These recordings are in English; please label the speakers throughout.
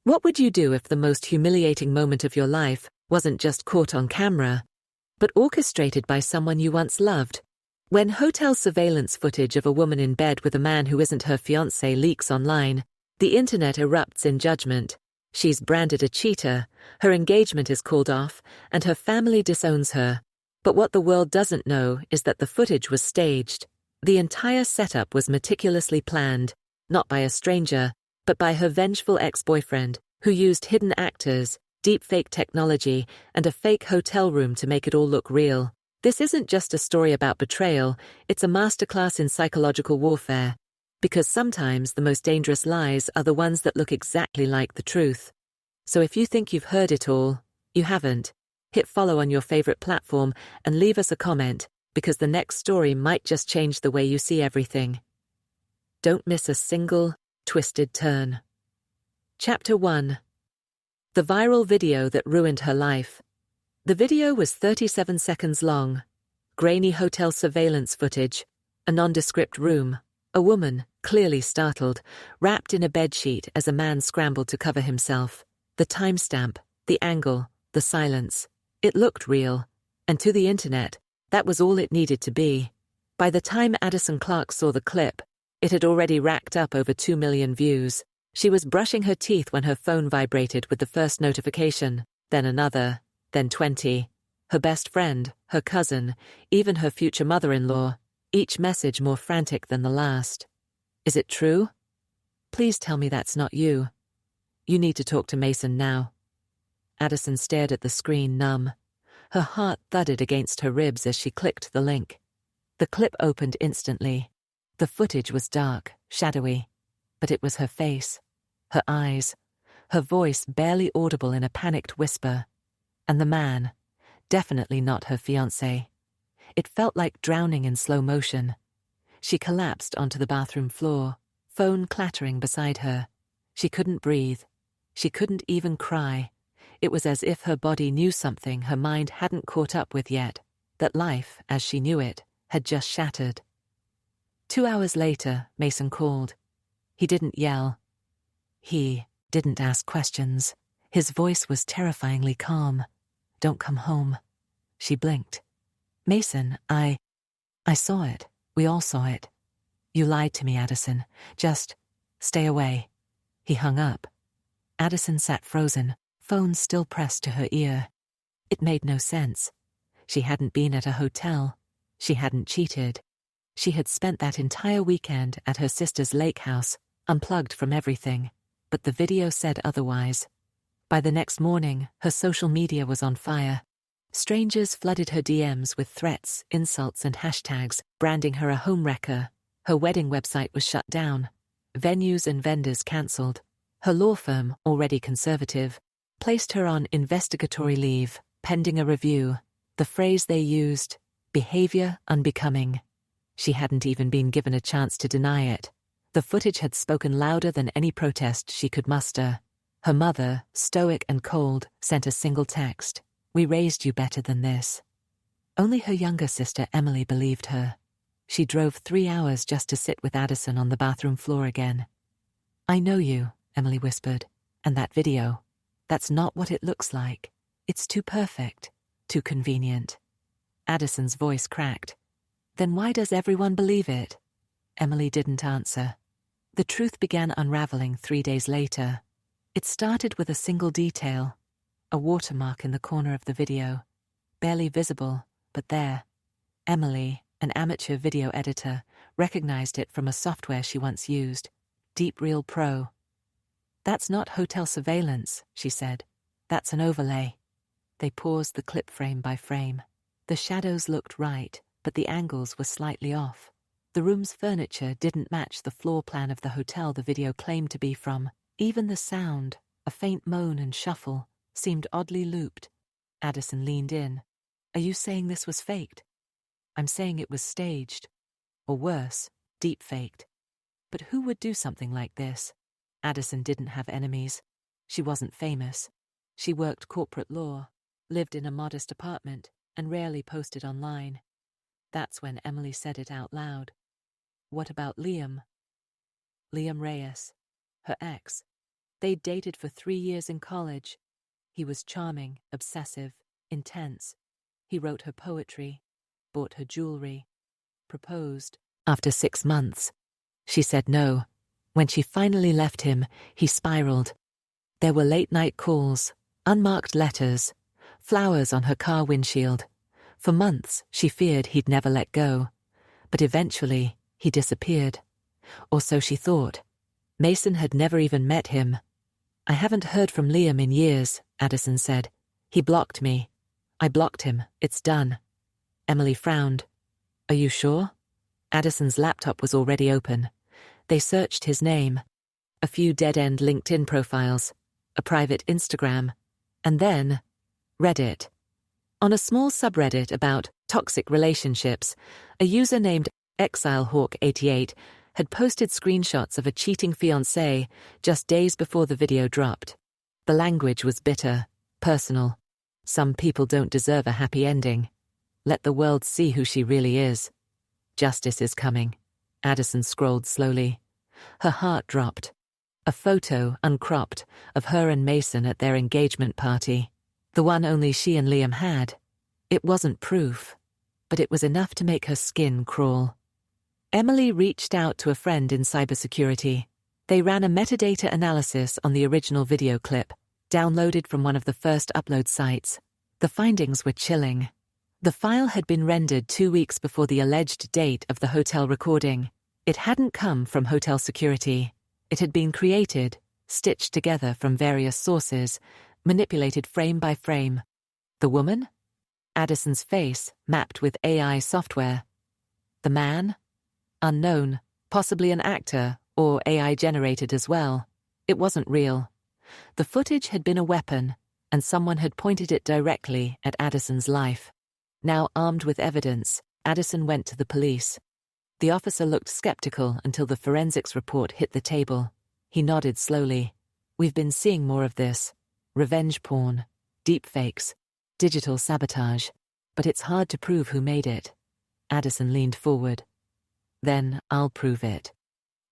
Speaker 1: What would you do if the most humiliating moment of your life wasn't just caught on camera, but orchestrated by someone you once loved? When hotel surveillance footage of a woman in bed with a man who isn't her fiancé leaks online, the internet erupts in judgment. She's branded a cheater, her engagement is called off, and her family disowns her. But what the world doesn't know is that the footage was staged. The entire setup was meticulously planned, not by a stranger, but by her vengeful ex-boyfriend, who used hidden actors, deepfake technology, and a fake hotel room to make it all look real. This isn't just a story about betrayal, it's a masterclass in psychological warfare. Because sometimes the most dangerous lies are the ones that look exactly like the truth. So if you think you've heard it all, you haven't. Hit follow on your favorite platform and leave us a comment, because the next story might just change the way you see everything. Don't miss a single twisted turn. Chapter 1. The viral video that ruined her life. The video was 37 seconds long. Grainy hotel surveillance footage, a nondescript room, a woman, clearly startled, wrapped in a bedsheet as a man scrambled to cover himself. The timestamp, the angle, the silence. It looked real. And to the internet, that was all it needed to be. By the time Addison Clarke saw the clip, it had already racked up over 2 million views. She was brushing her teeth when her phone vibrated with the first notification, then another, then 20. Her best friend, her cousin, even her future mother-in-law, each message more frantic than the last. Is it true? Please tell me that's not you. You need to talk to Mason now. Addison stared at the screen, numb. Her heart thudded against her ribs as she clicked the link. The clip opened instantly. The footage was dark, shadowy, but it was her face, her eyes, her voice barely audible in a panicked whisper. And the man, definitely not her fiancé. It felt like drowning in slow motion. She collapsed onto the bathroom floor, phone clattering beside her. She couldn't breathe. She couldn't even cry. It was as if her body knew something her mind hadn't caught up with yet, that life, as she knew it, had just shattered. 2 hours later, Mason called. He didn't yell. He didn't ask questions. His voice was terrifyingly calm. Don't come home. She blinked. Mason, I saw it. We all saw it. You lied to me, Addison. Just stay away. He hung up. Addison sat frozen, phone still pressed to her ear. It made no sense. She hadn't been at a hotel. She hadn't cheated. She had spent that entire weekend at her sister's lake house, unplugged from everything. But the video said otherwise. By the next morning, her social media was on fire. Strangers flooded her DMs with threats, insults, and hashtags, branding her a homewrecker. Her wedding website was shut down. Venues and vendors cancelled. Her law firm, already conservative, placed her on investigatory leave, pending a review. The phrase they used, behavior unbecoming. She hadn't even been given a chance to deny it. The footage had spoken louder than any protest she could muster. Her mother, stoic and cold, sent a single text. We raised you better than this. Only her younger sister Emily believed her. She drove 3 hours just to sit with Addison on the bathroom floor again. I know you, Emily whispered, and that video. That's not what it looks like. It's too perfect, too convenient. Addison's voice cracked. Then why does everyone believe it? Emily didn't answer. The truth began unraveling 3 days later. It started with a single detail, a watermark in the corner of the video, barely visible, but there. Emily, an amateur video editor, recognized it from a software she once used, DeepReal Pro. That's not hotel surveillance, she said. That's an overlay. They paused the clip frame by frame. The shadows looked right, but the angles were slightly off. The room's furniture didn't match the floor plan of the hotel the video claimed to be from. Even the sound, a faint moan and shuffle, seemed oddly looped. Addison leaned in. Are you saying this was faked? I'm saying it was staged. Or worse, deepfaked. But who would do something like this? Addison didn't have enemies. She wasn't famous. She worked corporate law, lived in a modest apartment, and rarely posted online. That's when Emily said it out loud. What about Liam? Liam Reyes, her ex. They'd dated for 3 years in college. He was charming, obsessive, intense. He wrote her poetry, bought her jewelry, proposed. After 6 months, she said no. When she finally left him, he spiraled. There were late-night calls, unmarked letters, flowers on her car windshield. For months, she feared he'd never let go. But eventually, he disappeared. Or so she thought. Mason had never even met him. "I haven't heard from Liam in years," Addison said. "He blocked me. I blocked him. It's done." Emily frowned. "Are you sure?" Addison's laptop was already open. They searched his name. A few dead-end LinkedIn profiles, a private Instagram, and then Reddit. On a small subreddit about toxic relationships, a user named ExileHawk88 had posted screenshots of a cheating fiancé just days before the video dropped. The language was bitter, personal. "Some people don't deserve a happy ending. Let the world see who she really is. Justice is coming." Addison scrolled slowly. Her heart dropped. A photo, uncropped, of her and Mason at their engagement party. The one only she and Liam had. It wasn't proof, but it was enough to make her skin crawl. Emily reached out to a friend in cybersecurity. They ran a metadata analysis on the original video clip, downloaded from one of the first upload sites. The findings were chilling. The file had been rendered 2 weeks before the alleged date of the hotel recording. It hadn't come from hotel security. It had been created, stitched together from various sources, manipulated frame by frame. The woman? Addison's face, mapped with AI software. The man? Unknown, possibly an actor, or AI generated as well. It wasn't real. The footage had been a weapon, and someone had pointed it directly at Addison's life. Now armed with evidence, Addison went to the police. The officer looked skeptical until the forensics report hit the table. He nodded slowly. "We've been seeing more of this. Revenge porn, deepfakes, digital sabotage. But it's hard to prove who made it." Addison leaned forward. "Then I'll prove it."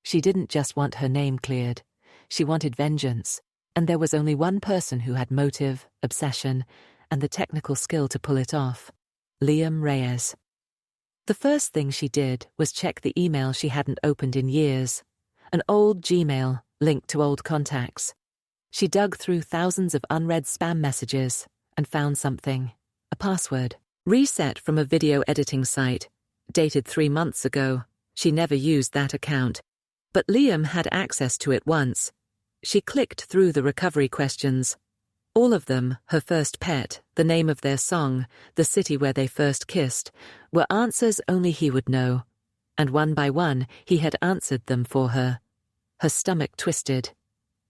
Speaker 1: She didn't just want her name cleared. She wanted vengeance. And there was only one person who had motive, obsession, and the technical skill to pull it off. Liam Reyes. The first thing she did was check the email she hadn't opened in years. An old Gmail, linked to old contacts. She dug through thousands of unread spam messages and found something. A password. Reset from a video editing site. Dated 3 months ago. She never used that account. But Liam had access to it once. She clicked through the recovery questions. All of them, her first pet, the name of their song, the city where they first kissed, were answers only he would know. And one by one, he had answered them for her. Her stomach twisted.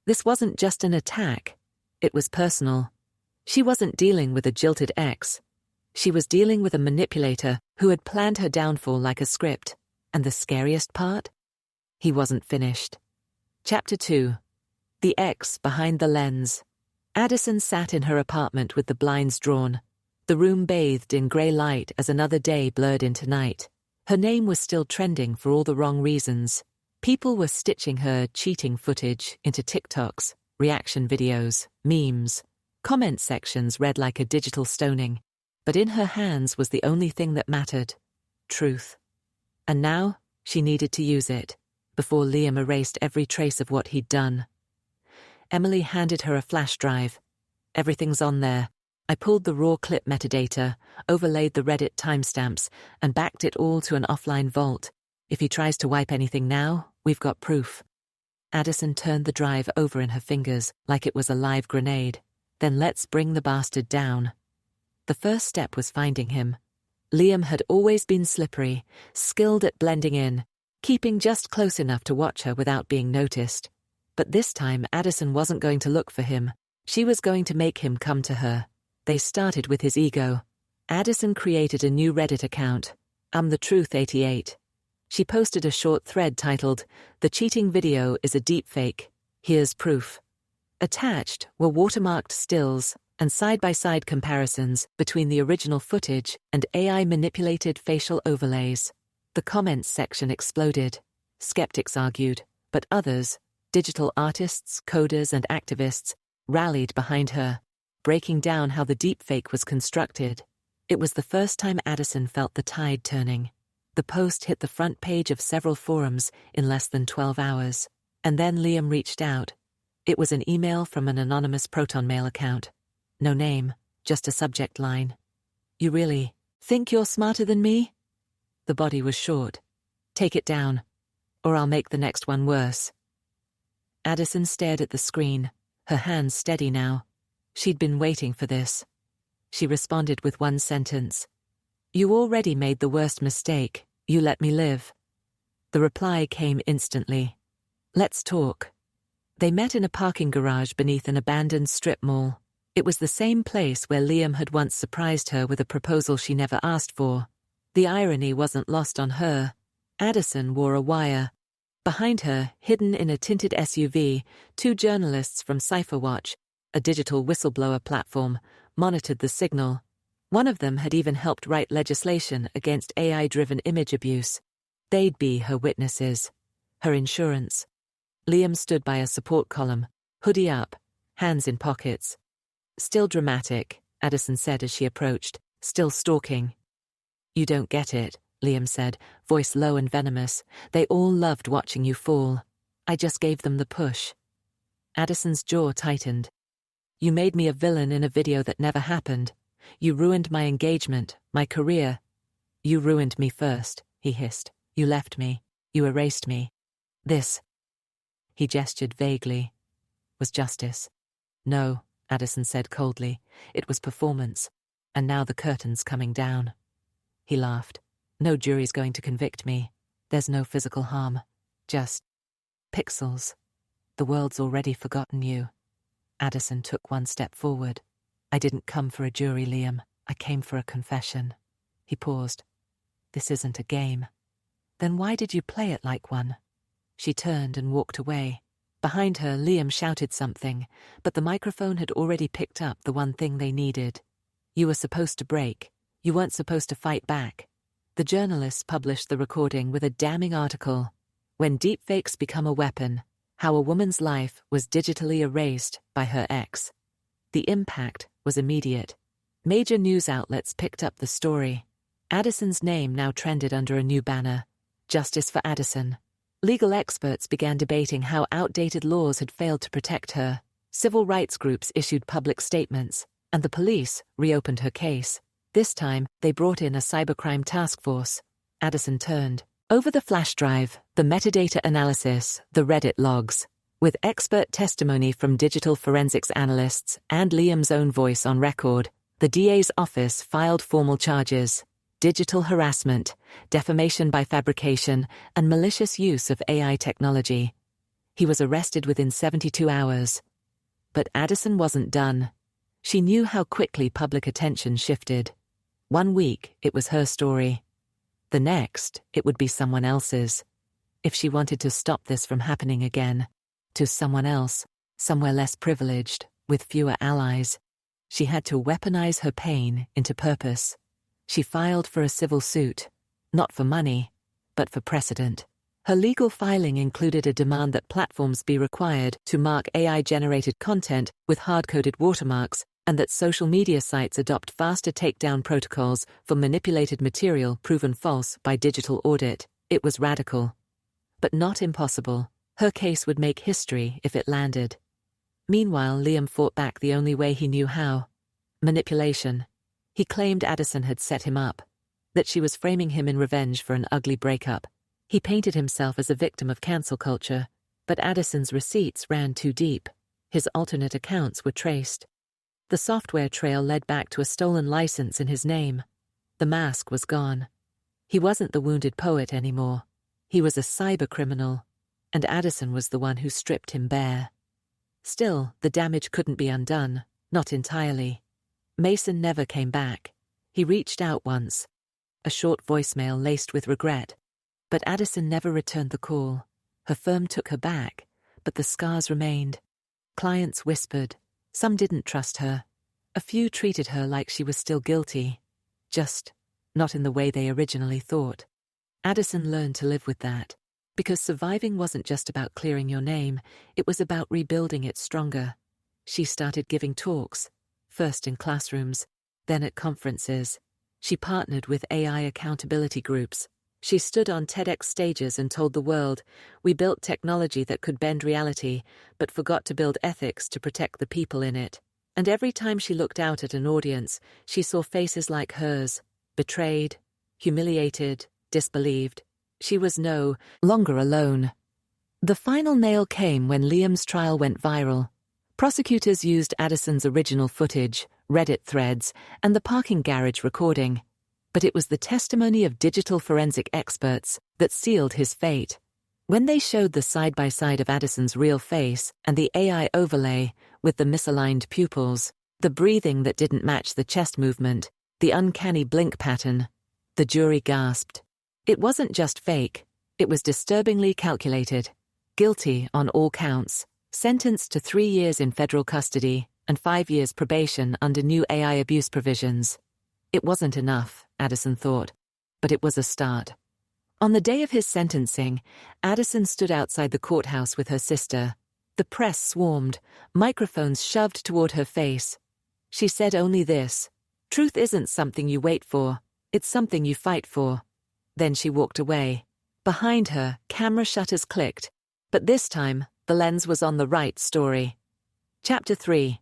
Speaker 1: This wasn't just an attack. It was personal. She wasn't dealing with a jilted ex. She was dealing with a manipulator who had planned her downfall like a script. And the scariest part? He wasn't finished. Chapter 2. The Ex Behind the Lens. Addison sat in her apartment with the blinds drawn. The room bathed in grey light as another day blurred into night. Her name was still trending for all the wrong reasons. People were stitching her cheating footage into TikToks, reaction videos, memes. Comment sections read like a digital stoning. But in her hands was the only thing that mattered. Truth. And now, she needed to use it, before Liam erased every trace of what he'd done. Emily handed her a flash drive. "Everything's on there." I pulled the raw clip metadata, overlaid the Reddit timestamps, and backed it all to an offline vault. If he tries to wipe anything now, we've got proof. Addison turned the drive over in her fingers like it was a live grenade. "Then let's bring the bastard down." The first step was finding him. Liam had always been slippery, skilled at blending in, keeping just close enough to watch her without being noticed. But this time Addison wasn't going to look for him. She was going to make him come to her. They started with his ego. Addison created a new Reddit account, The Truth 88. She posted a short thread titled, "The cheating video is a deepfake. Here's proof." Attached were watermarked stills and side-by-side comparisons between the original footage and AI-manipulated facial overlays. The comments section exploded. Skeptics argued, but others, Digital artists, coders, and activists rallied behind her, breaking down how the deepfake was constructed. It was the first time Addison felt the tide turning. The post hit the front page of several forums in less than 12 hours. And then Liam reached out. It was an email from an anonymous Proton Mail account. No name, just a subject line. "You really think you're smarter than me?" The body was short. "Take it down, or I'll make the next one worse." Addison stared at the screen, her hands steady now. She'd been waiting for this. She responded with one sentence. "You already made the worst mistake. You let me live." The reply came instantly. "Let's talk." They met in a parking garage beneath an abandoned strip mall. It was the same place where Liam had once surprised her with a proposal she never asked for. The irony wasn't lost on her. Addison wore a wire. Behind her, hidden in a tinted SUV, two journalists from CipherWatch, a digital whistleblower platform, monitored the signal. One of them had even helped write legislation against AI-driven image abuse. They'd be her witnesses, her insurance. Liam stood by a support column, hoodie up, hands in pockets. "Still dramatic," Addison said as she approached, "still stalking." "You don't get it," Liam said, voice low and venomous. "They all loved watching you fall. I just gave them the push." Addison's jaw tightened. "You made me a villain in a video that never happened. You ruined my engagement, my career." "You ruined me first," he hissed. "You left me. You erased me. This," he gestured vaguely, "was justice." "No," Addison said coldly. "It was performance. And now the curtain's coming down." He laughed. "No jury's going to convict me. There's no physical harm. Just pixels. The world's already forgotten you." Addison took one step forward. "I didn't come for a jury, Liam. I came for a confession." He paused. "This isn't a game." "Then why did you play it like one?" She turned and walked away. Behind her, Liam shouted something, but the microphone had already picked up the one thing they needed. "You were supposed to break. You weren't supposed to fight back." The journalists published the recording with a damning article. "When deepfakes become a weapon, how a woman's life was digitally erased by her ex." The impact was immediate. Major news outlets picked up the story. Addison's name now trended under a new banner: Justice for Addison. Legal experts began debating how outdated laws had failed to protect her. Civil rights groups issued public statements, and the police reopened her case. This time, they brought in a cybercrime task force. Addison turned. Over the flash drive, the metadata analysis, the Reddit logs. With expert testimony from digital forensics analysts and Liam's own voice on record, the DA's office filed formal charges: digital harassment, defamation by fabrication, and malicious use of AI technology. He was arrested within 72 hours. But Addison wasn't done. She knew how quickly public attention shifted. One week, it was her story. The next, it would be someone else's. If she wanted to stop this from happening again, to someone else, somewhere less privileged, with fewer allies, she had to weaponize her pain into purpose. She filed for a civil suit, not for money, but for precedent. Her legal filing included a demand that platforms be required to mark AI-generated content with hard-coded watermarks, and that social media sites adopt faster takedown protocols for manipulated material proven false by digital audit. It was radical, but not impossible. Her case would make history if it landed. Meanwhile, Liam fought back the only way he knew how: manipulation. He claimed Addison had set him up, that she was framing him in revenge for an ugly breakup. He painted himself as a victim of cancel culture, but Addison's receipts ran too deep. His alternate accounts were traced. The software trail led back to a stolen license in his name. The mask was gone. He wasn't the wounded poet anymore. He was a cybercriminal, and Addison was the one who stripped him bare. Still, the damage couldn't be undone, not entirely. Mason never came back. He reached out once, a short voicemail laced with regret, but Addison never returned the call. Her firm took her back, but the scars remained. Clients whispered. Some didn't trust her. A few treated her like she was still guilty, just not in the way they originally thought. Addison learned to live with that. Because surviving wasn't just about clearing your name, it was about rebuilding it stronger. She started giving talks, first in classrooms, then at conferences. She partnered with AI accountability groups. She stood on TEDx stages and told the world, "We built technology that could bend reality, but forgot to build ethics to protect the people in it." And every time she looked out at an audience, she saw faces like hers, betrayed, humiliated, disbelieved. She was no longer alone. The final nail came when Liam's trial went viral. Prosecutors used Addison's original footage, Reddit threads, and the parking garage recording. But it was the testimony of digital forensic experts that sealed his fate. When they showed the side-by-side of Addison's real face and the AI overlay with the misaligned pupils, the breathing that didn't match the chest movement, the uncanny blink pattern, the jury gasped. It wasn't just fake, it was disturbingly calculated. Guilty on all counts, sentenced to 3 years in federal custody and 5 years probation under new AI abuse provisions. It wasn't enough, Addison thought, but it was a start. On the day of his sentencing, Addison stood outside the courthouse with her sister. The press swarmed, microphones shoved toward her face. She said only this: "Truth isn't something you wait for, it's something you fight for." Then she walked away. Behind her, camera shutters clicked, but this time, the lens was on the right story. Chapter 3.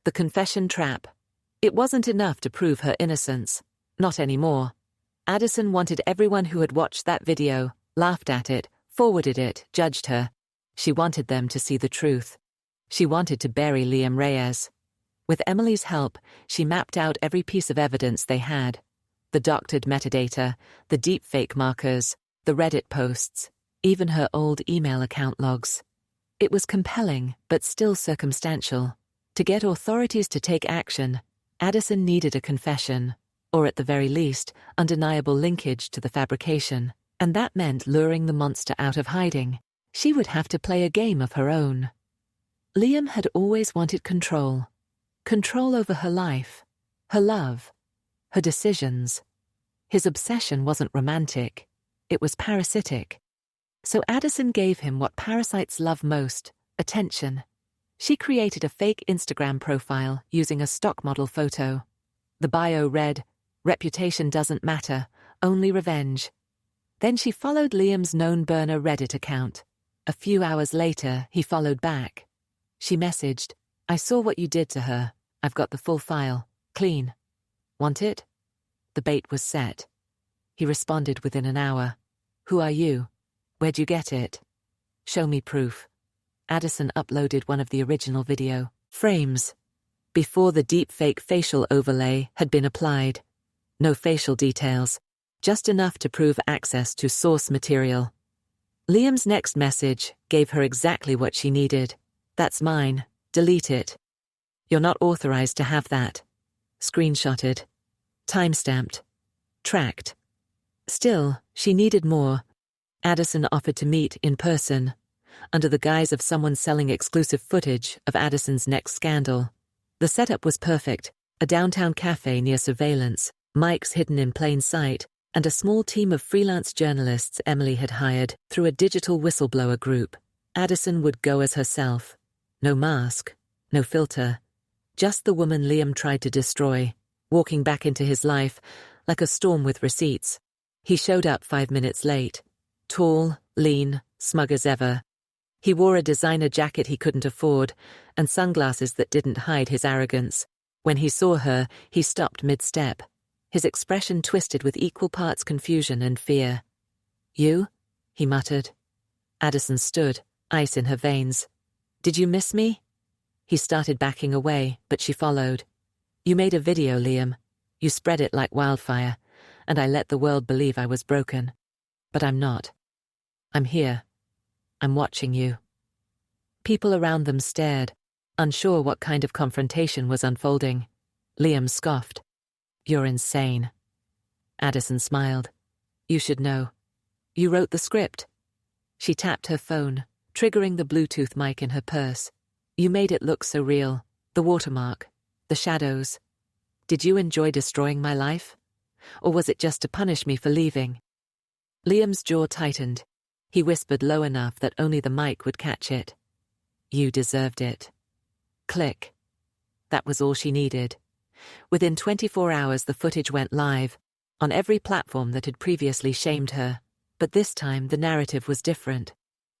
Speaker 1: The Confession Trap. It wasn't enough to prove her innocence. Not anymore. Addison wanted everyone who had watched that video, laughed at it, forwarded it, judged her. She wanted them to see the truth. She wanted to bury Liam Reyes. With Emily's help, she mapped out every piece of evidence they had. The doctored metadata, the deepfake markers, the Reddit posts, even her old email account logs. It was compelling, but still circumstantial. To get authorities to take action, Addison needed a confession, or at the very least, undeniable linkage to the fabrication, and that meant luring the monster out of hiding. She would have to play a game of her own. Liam had always wanted control. Control over her life, her love, her decisions. His obsession wasn't romantic, it was parasitic. So Addison gave him what parasites love most: attention. She created a fake Instagram profile using a stock model photo. The bio read, "Reputation doesn't matter, only revenge." Then she followed Liam's known burner Reddit account. A few hours later, he followed back. She messaged, "I saw what you did to her. I've got the full file. Clean. Want it?" The bait was set. He responded within an hour. "Who are you? Where'd you get it? Show me proof." Addison uploaded one of the original video frames before the deepfake facial overlay had been applied. No facial details, just enough to prove access to source material. Liam's next message gave her exactly what she needed. "That's mine. Delete it. You're not authorized to have that." Screenshotted. Timestamped. Tracked. Still, she needed more. Addison offered to meet in person, under the guise of someone selling exclusive footage of Addison's next scandal. The setup was perfect: a downtown cafe near surveillance, mics hidden in plain sight, and a small team of freelance journalists Emily had hired through a digital whistleblower group. Addison would go as herself. No mask, no filter. Just the woman Liam tried to destroy, walking back into his life like a storm with receipts. He showed up 5 minutes late. Tall, lean, smug as ever. He wore a designer jacket he couldn't afford, and sunglasses that didn't hide his arrogance. When he saw her, he stopped mid-step, his expression twisted with equal parts confusion and fear. "You?" he muttered. Addison stood, ice in her veins. "Did you miss me?" He started backing away, but she followed. "You made a video, Liam. You spread it like wildfire, and I let the world believe I was broken. But I'm not. I'm here. I'm watching you." People around them stared, unsure what kind of confrontation was unfolding. Liam scoffed. "You're insane." Addison smiled. "You should know. You wrote the script." She tapped her phone, triggering the Bluetooth mic in her purse. "You made it look so real. The watermark, the shadows. Did you enjoy destroying my life? Or was it just to punish me for leaving?" Liam's jaw tightened. He whispered low enough that only the mic would catch it. "You deserved it." Click. That was all she needed. Within 24 hours the footage went live, on every platform that had previously shamed her. But this time the narrative was different.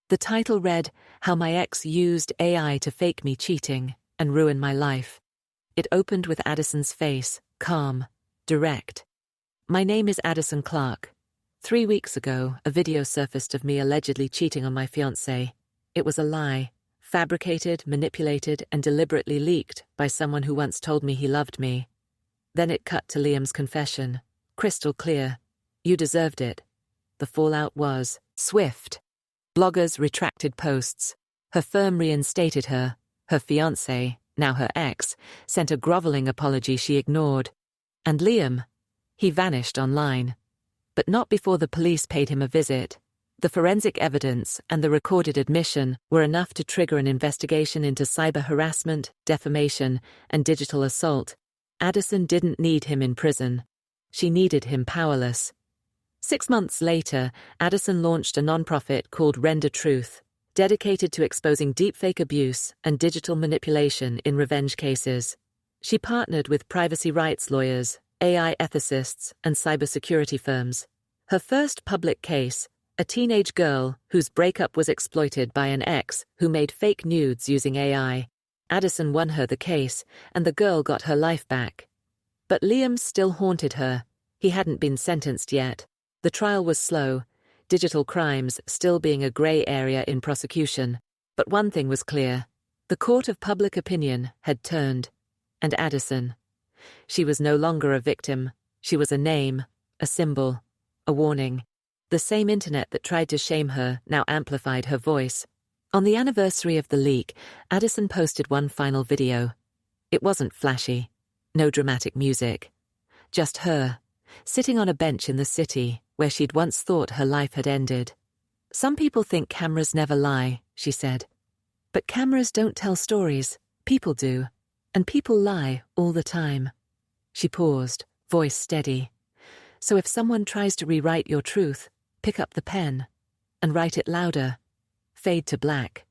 Speaker 1: The title read, "How My Ex Used AI to Fake Me Cheating and Ruin My Life." It opened with Addison's face, calm, direct. "My name is Addison Clarke. 3 weeks ago, a video surfaced of me allegedly cheating on my fiancé. It was a lie, fabricated, manipulated, and deliberately leaked by someone who once told me he loved me." Then it cut to Liam's confession, crystal clear. "You deserved it." The fallout was swift. Bloggers retracted posts. Her firm reinstated her. Her fiancé, now her ex, sent a groveling apology she ignored. And Liam, he vanished online. But not before the police paid him a visit. The forensic evidence and the recorded admission were enough to trigger an investigation into cyber harassment, defamation, and digital assault. Addison didn't need him in prison. She needed him powerless. 6 months later, Addison launched a nonprofit called Render Truth, dedicated to exposing deepfake abuse and digital manipulation in revenge cases. She partnered with privacy rights lawyers, AI ethicists, and cybersecurity firms. Her first public case, a teenage girl whose breakup was exploited by an ex who made fake nudes using AI. Addison won her the case, and the girl got her life back. But Liam still haunted her. He hadn't been sentenced yet. The trial was slow, digital crimes still being a grey area in prosecution. But one thing was clear. The court of public opinion had turned. And Addison. She was no longer a victim. She was a name, a symbol, a warning. The same internet that tried to shame her now amplified her voice. On the anniversary of the leak, Addison posted one final video. It wasn't flashy. No dramatic music. Just her, sitting on a bench in the city where she'd once thought her life had ended. "Some people think cameras never lie," she said. "But cameras don't tell stories. People do. And people lie all the time." She paused, voice steady. "So if someone tries to rewrite your truth, pick up the pen and write it louder. Fade to black."